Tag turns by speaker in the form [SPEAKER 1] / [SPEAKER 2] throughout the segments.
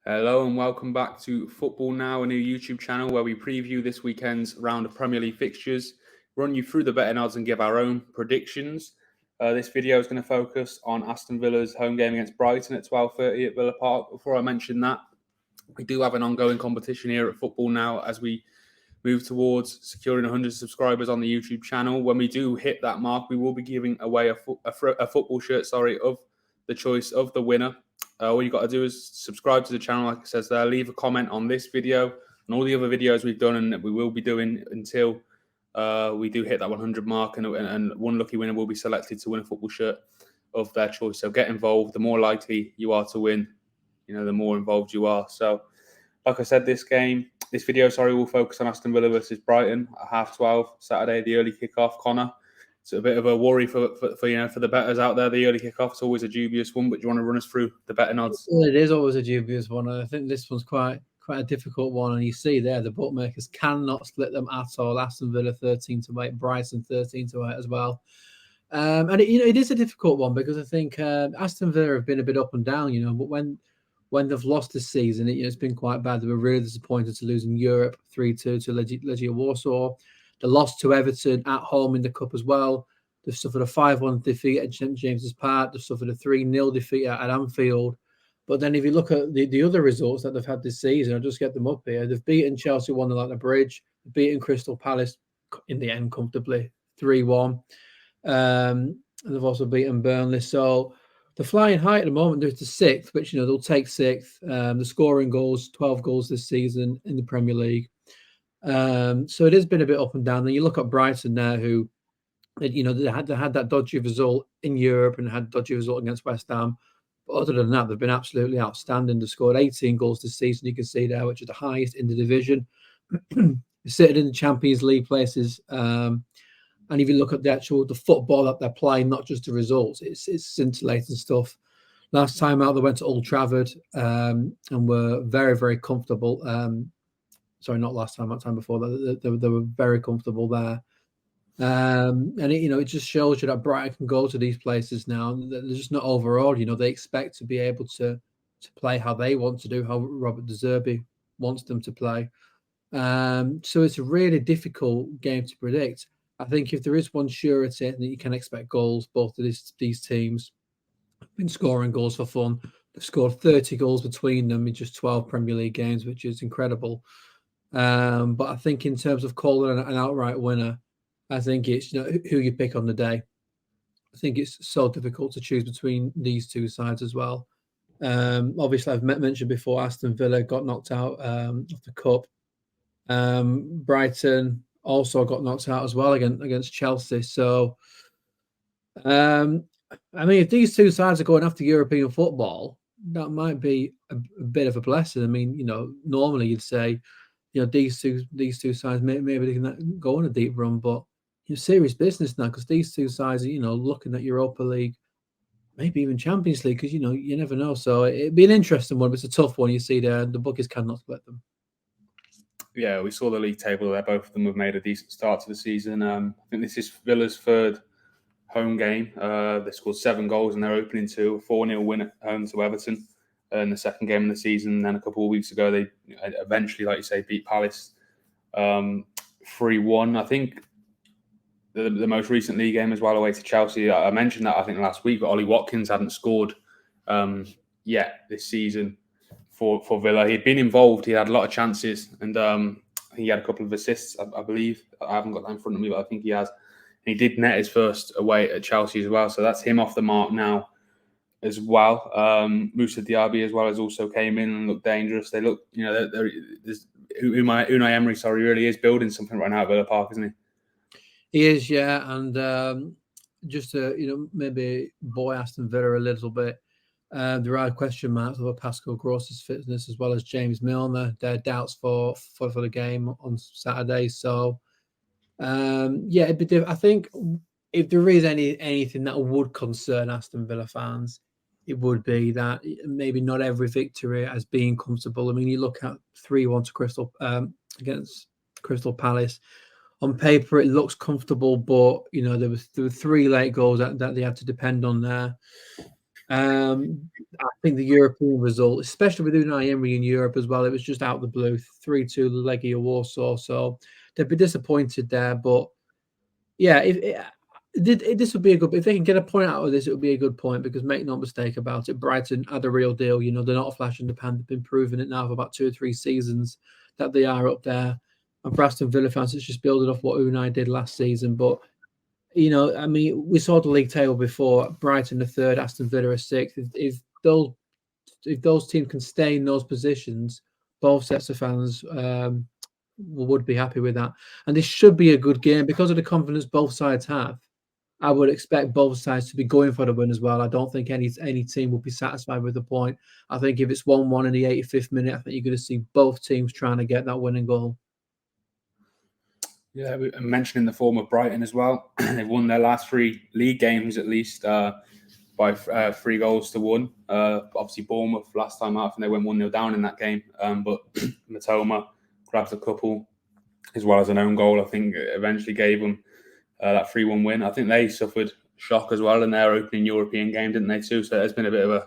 [SPEAKER 1] Hello and welcome back to Football Now, a new YouTube channel where we preview this weekend's round of Premier League fixtures, run you through the betting odds and give our own predictions. This video is going to focus on Aston Villa's home game against Brighton at 12:30 at Villa Park. Before I mention that, we do have an ongoing competition here at Football Now as we move towards securing 100 subscribers on the YouTube channel. When we do hit that mark, we will be giving away a football shirt, of the choice of the winner. All you got to do is subscribe to the channel, like it says there, leave a comment on this video and all the other videos we've done and that we will be doing until we do hit that 100 mark, and one lucky winner will be selected to win a football shirt of their choice. So get involved. The more likely you are to win, the more involved you are. So, like I said, this video, will focus on Aston Villa versus Brighton at 12:30 Saturday, the early kickoff. Connor, it's a bit of a worry for the bettors out there. The early kickoff is always a dubious one, but do you want to run us through the betting odds?
[SPEAKER 2] Well, it is always a dubious one. I think this one's quite a difficult one. And you see there, the bookmakers cannot split them at all. Aston Villa 13-8, Brighton 13-8 as well. And it is a difficult one because I think Aston Villa have been a bit up and down, but when they've lost this season, it's been quite bad. They were really disappointed to lose in Europe 3-2 to Legia Warsaw. They lost to Everton at home in the Cup as well. They've suffered a 5-1 defeat at St James's Park. They've sufferred a 3-0 defeat at Anfield. But then if you look at the other results that they've had this season, I'll just get them up here. They've beaten Chelsea 1-0 at the Bridge. They've beaten Crystal Palace in the end comfortably 3-1. And they've also beaten Burnley. So they're flying high at the moment. They're to sixth, which, they'll take sixth. They're scoring goals, 12 goals this season in the Premier League. So it has been a bit up and down. And you look at Brighton there, who, they had that dodgy result in Europe and had a dodgy result against West Ham. But other than that, they've been absolutely outstanding. They've scored 18 goals this season, you can see there, which is the highest in the division. They're sitting in the Champions League places. And if you look at the football that they're playing, not just the results, it's scintillating stuff. Last time out, they went to Old Trafford and were very, very comfortable. Sorry, not last time, that time before. They were very comfortable there. And it just shows you that Brighton can go to these places now. They're just not overawed. They expect to be able to play how they want to do, how Robert De Zerbi wants them to play. So it's a really difficult game to predict. I think if there is one surety that you can expect goals, both of these teams have been scoring goals for fun. They've scored 30 goals between them in just 12 Premier League games, which is incredible. But I think in terms of calling an outright winner, I think it's who you pick on the day. I think it's so difficult to choose between these two sides as well. Obviously, I've mentioned before, Aston Villa got knocked out of the Cup. Brighton also got knocked out as well against Chelsea. So, if these two sides are going after European football, that might be a bit of a blessing. Normally you'd say, these two sides maybe they can go on a deep run, but serious business now because these two sides are, looking at Europa League, maybe even Champions League, because you never know. So it'd be an interesting one, but it's a tough one. You see there, the bookies cannot split them.
[SPEAKER 1] Yeah, we saw the league table there. Both of them have made a decent start to the season. I think this is Villa's third home game. They scored 7 goals in their opening 2, 4-0 win at home to Everton in the second game of the season. And then a couple of weeks ago, they eventually, like you say, beat Palace 3-1. I think the most recent league game as well, away to Chelsea. I mentioned that I think last week, but Ollie Watkins hadn't scored yet this season for Villa. He'd been involved. He had a lot of chances, and he had a couple of assists, I believe. I haven't got that in front of me, but I think he has. And he did net his first away at Chelsea as well, so that's him off the mark now as well. Moussa Diaby as well has also came in and looked dangerous. They look, Unai Emery, really is building something right now at Villa Park, isn't he?
[SPEAKER 2] He is, yeah, and just to maybe boy Aston Villa a little bit. There are question marks over Pascal Gross's fitness as well as James Milner. There are doubts for the game on Saturday. So it'd be I think if there is anything that would concern Aston Villa fans, it would be that maybe not every victory as being comfortable. You look at 3-1 to against Crystal Palace. On paper, it looks comfortable, but there were 3 late goals that they had to depend on there. I think the European result, especially with Unai Emery in Europe as well, it was just out of the blue, 3-2 Legia Warsaw. So they'd be disappointed there. But yeah, this would be a good. If they can get a point out of this, it would be a good point because make no mistake about it, Brighton had a real deal. You know, they're not a flash in the pan. They've been proving it now for about 2 or 3 seasons that they are up there. And for Aston Villa fans, it's just building off what Unai did last season. But you know, I mean, we saw the league table before. Brighton are third, Aston Villa are sixth. If those teams can stay in those positions, both sets of fans would be happy with that. And this should be a good game because of the confidence both sides have. I would expect both sides to be going for the win as well. I don't think any team will be satisfied with the point. I think if it's 1-1 in the 85th minute, I think you're going to see both teams trying to get that winning goal.
[SPEAKER 1] Yeah, mentioning the form of Brighton as well. They've won their last 3 league games at least by 3 goals to 1. Obviously, Bournemouth last time out, and they went 1-0 down in that game. But Matoma grabs a couple as well as an own goal. I think eventually gave them that 3-1 win. I think they suffered shock as well in their opening European game, didn't they too? So there's been a bit of a.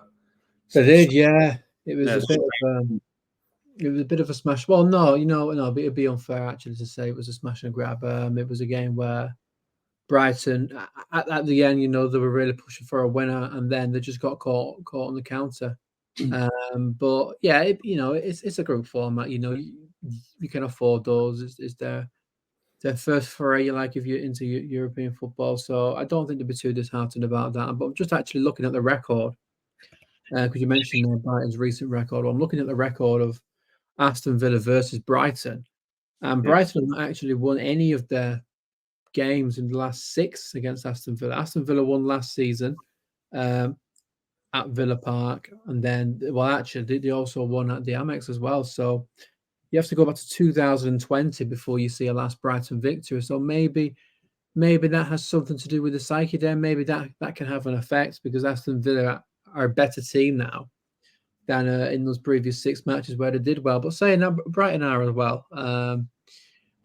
[SPEAKER 2] They did, yeah. It was a bit of a smash. Well, no, it'd be unfair actually to say it was a smash and grab. It was a game where Brighton, at the end, they were really pushing for a winner, and then they just got caught on the counter. But yeah, it's a group format. You can afford those. It's their first foray, like if you're into European football. So I don't think they'd be too disheartened about that. But just actually looking at the record, because you mentioned Brighton's recent record, I'm looking at the record of Aston Villa versus Brighton, and Brighton have not actually won any of their games in the last 6 against Aston Villa. Aston Villa won last season at Villa Park, and then, actually, they also won at the Amex as well. So you have to go back to 2020 before you see a last Brighton victory. So maybe that has something to do with the psyche there. Maybe that can have an effect because Aston Villa are a better team now than in those previous 6 matches where they did well. But saying that, Brighton are as well. I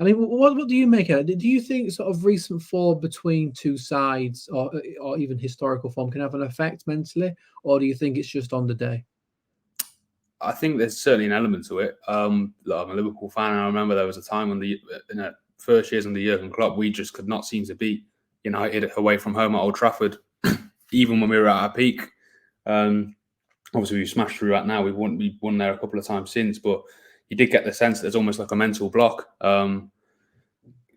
[SPEAKER 2] mean, what do you make of it? Do you think sort of recent form between 2 sides or even historical form can have an effect mentally, or do you think it's just on the day?
[SPEAKER 1] I think there's certainly an element to it. I'm a Liverpool fan, and I remember there was a time in the first years under Jurgen Klopp, we just could not seem to beat United away from home at Old Trafford, even when we were at our peak. Obviously, we've smashed through that now. We've won there a couple of times since, but you did get the sense that there's almost like a mental block, in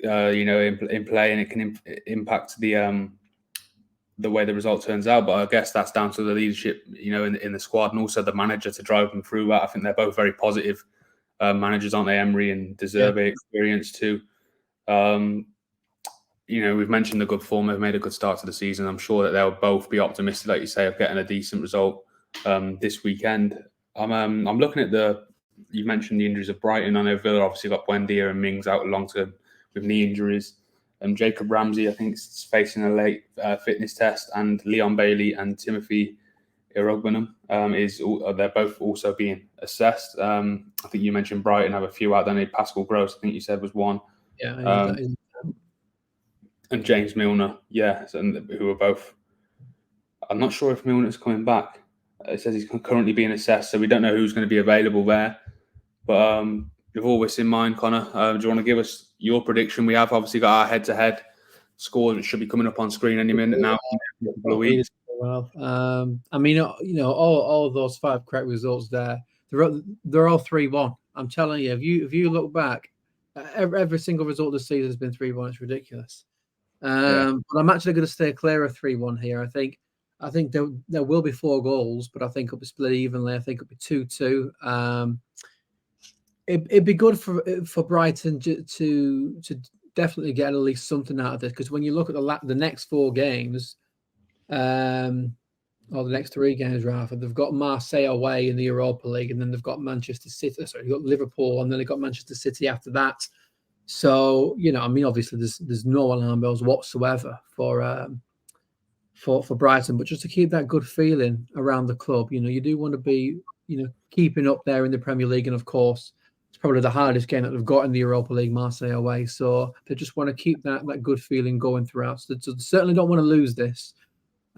[SPEAKER 1] play, and it can impact the way the result turns out. But I guess that's down to the leadership, in the squad, and also the manager to drive them through that. I think they're both very positive managers, aren't they? Emery and De Zerbi, experience too. We've mentioned the good form. They've made a good start to the season. I'm sure that they'll both be optimistic, like you say, of getting a decent result this weekend. I'm looking at you mentioned the injuries of Brighton. I know Villa obviously got Buendia and Mings out long term with knee injuries. Jacob Ramsey, I think, is facing a late fitness test, and Leon Bailey and Timothy Irogbenham they're both also being assessed. I think you mentioned Brighton have a few out there. Pascal Gross, I think you said, was one.
[SPEAKER 2] Yeah,
[SPEAKER 1] and James Milner, and who are both. I'm not sure if Milner's coming back. It says he's currently being assessed, so we don't know who's going to be available there. But with all this in mind, Connor, do you want to give us your prediction? We have obviously got our head-to-head scores, which should be coming up on screen any minute now.
[SPEAKER 2] Well, I mean, all of those 5 correct results there, they're all 3-1. I'm telling you, if you look back, every single result this season has been 3-1. It's ridiculous. But I'm actually going to stay clear of 3-1 here. I think there will be 4 goals, but I think it'll be split evenly. I think it'll be 2-2. It'd be good for Brighton to definitely get at least something out of this, because when you look at the next 4 games, or the next 3 games rather, they've got Marseille away in the Europa League, and then they've got Manchester City. Sorry, you've got Liverpool, and then they've got Manchester City after that. So obviously there's no alarm bells whatsoever for Brighton, but just to keep that good feeling around the club, you do want to be keeping up there in the Premier League, and of course it's probably the hardest game that they've got in the Europa League, Marseille away. So they just want to keep that good feeling going throughout. So they certainly don't want to lose this.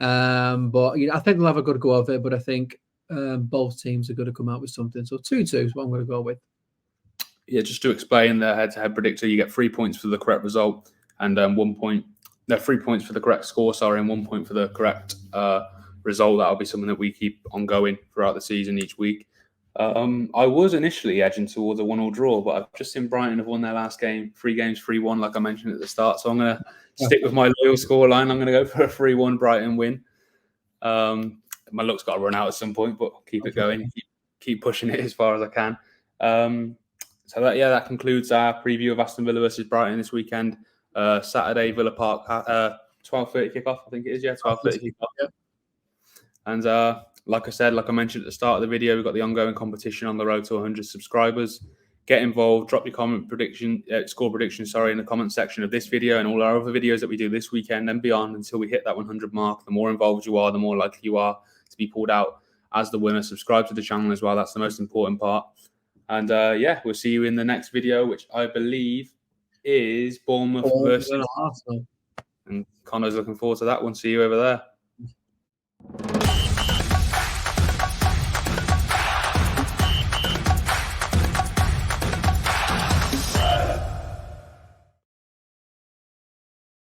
[SPEAKER 2] But I think they'll have a good go of it. But I think both teams are going to come out with something. So 2-2 is what I'm going to go with.
[SPEAKER 1] Yeah, just to explain the head-to-head predictor, you get 3 points for the correct result and 1 point. No, 3 points for the correct score, and 1 point for the correct result. That'll be something that we keep on going throughout the season each week. I was initially edging towards a 1-1 draw, but I've just seen Brighton have won their last game, 3 games, 3-1, like I mentioned at the start. So I'm going to stick with my loyal scoreline. I'm going to go for a 3-1 Brighton win. My luck's got to run out at some point, but I'll keep it going, keep pushing it as far as I can. So that concludes our preview of Aston Villa versus Brighton this weekend. Saturday, Villa Park, 12:30 kickoff. I think it is. 12:30 kickoff. Yeah. And like I mentioned at the start of the video, we've got the ongoing competition on the road to 100 subscribers. Get involved. Drop your score prediction, in the comment section of this video and all our other videos that we do this weekend and beyond until we hit that 100 mark. The more involved you are, the more likely you are to be pulled out as the winner. Subscribe to the channel as well. That's the most important part. And we'll see you in the next video, which I believe is Bournemouth versus Arsenal. And Connor's looking forward to that one. See you over there.